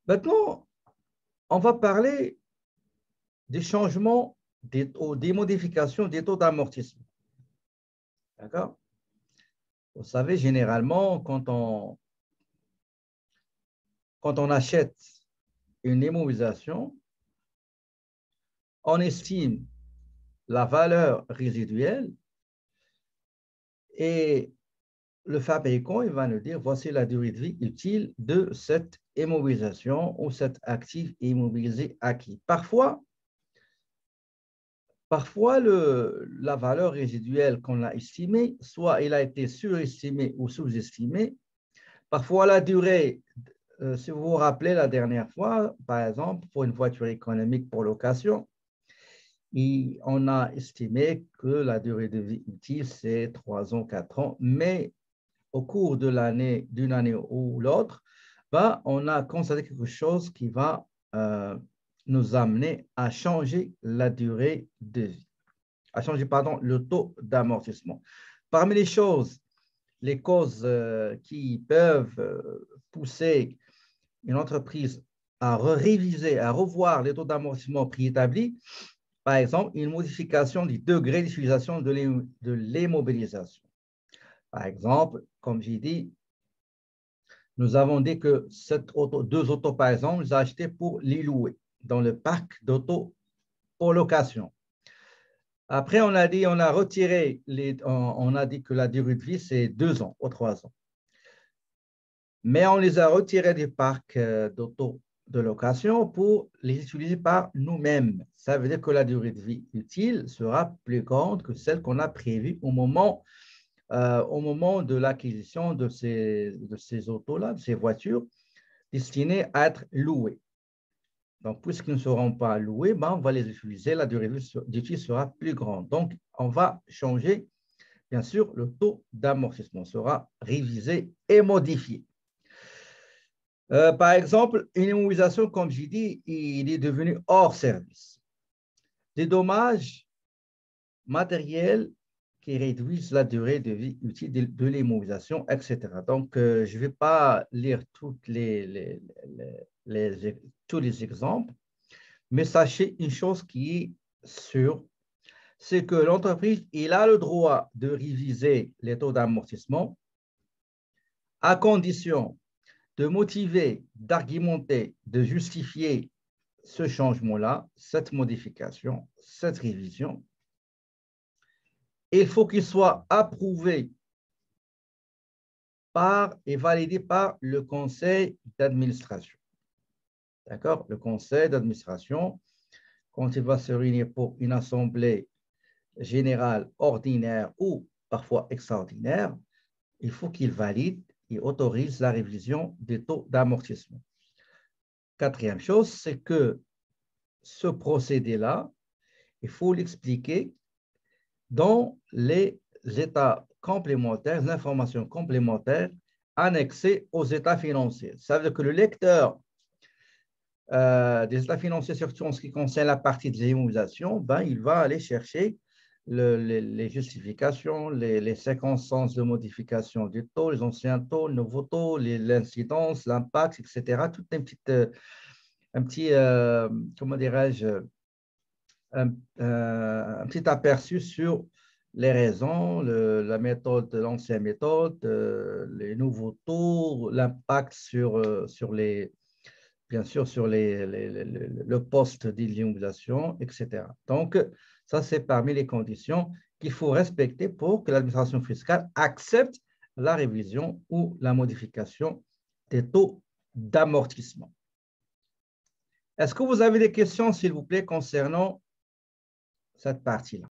Maintenant, on va parler des changements des taux, des modifications des taux d'amortissement. D'accord? Vous savez, généralement, quand on achète une immobilisation, on estime la valeur résiduelle et le fabricant il va nous dire voici la durée de vie utile de cette immobilisation ou cet actif immobilisé acquis. Parfois la valeur résiduelle qu'on a estimée, soit elle a été surestimée ou sous-estimée. Parfois la durée, si vous vous rappelez la dernière fois, par exemple, pour une voiture économique pour location, on a estimé que la durée de vie utile, c'est 3 ans, 4 ans, mais au cours de l'année, d'une année ou l'autre, ben, on a constaté quelque chose qui va nous amener à changer la durée de vie, à changer, pardon, le taux d'amortissement. Parmi les choses, les causes qui peuvent pousser une entreprise à réviser, à revoir les taux d'amortissement préétablis, par exemple, une modification du degré d'utilisation de l'immobilisation. Par exemple, comme j'ai dit, nous avons dit que deux autos, par exemple, nous avons acheté pour les louer dans le parc d'autos pour location. Après, on a dit, on a retiré, on a dit que la durée de vie, c'est 2 ans ou 3 ans. Mais on les a retirés du parc d'autos de location pour les utiliser par nous-mêmes. Ça veut dire que la durée de vie utile sera plus grande que celle qu'on a prévue au moment de l'acquisition de ces autos-là, de ces voitures, destinées à être louées. Donc, puisqu'ils ne seront pas loués, ben, on va les utiliser, la durée d'utilité sera plus grande. Donc, on va changer, bien sûr, le taux d'amortissement sera révisé et modifié. Par exemple, une immobilisation, comme j'ai dit, il est devenu hors service. Des dommages matériels qui réduisent la durée de vie utile de l'immobilisation, etc. Donc, je ne vais pas lire tous les exemples, mais sachez une chose qui est sûre, c'est que l'entreprise a le droit de réviser les taux d'amortissement à condition de motiver, d'argumenter, de justifier ce changement-là, cette modification, cette révision. Il faut qu'il soit approuvé par et validé par le conseil d'administration. D'accord? Le conseil d'administration, quand il va se réunir pour une assemblée générale ordinaire ou parfois extraordinaire, il faut qu'il valide et autorise la révision des taux d'amortissement. Quatrième chose, c'est que ce procédé-là, il faut l'expliquer dans les états complémentaires, les informations complémentaires annexées aux états financiers. Ça veut dire que le lecteur des états financiers, surtout en ce qui concerne la partie de l'immobilisation, ben, il va aller chercher les justifications, les circonstances de modification du taux, les anciens taux, les nouveaux taux, l'incidence, l'impact, etc. Tout un petit comment dirais-je, un petit aperçu sur les raisons, la méthode, l'ancienne méthode, les nouveaux taux, l'impact sur bien sûr, sur le poste d'immobilisation, etc. Donc, ça, c'est parmi les conditions qu'il faut respecter pour que l'administration fiscale accepte la révision ou la modification des taux d'amortissement. Est-ce que vous avez des questions, s'il vous plaît, concernant cette partie-là?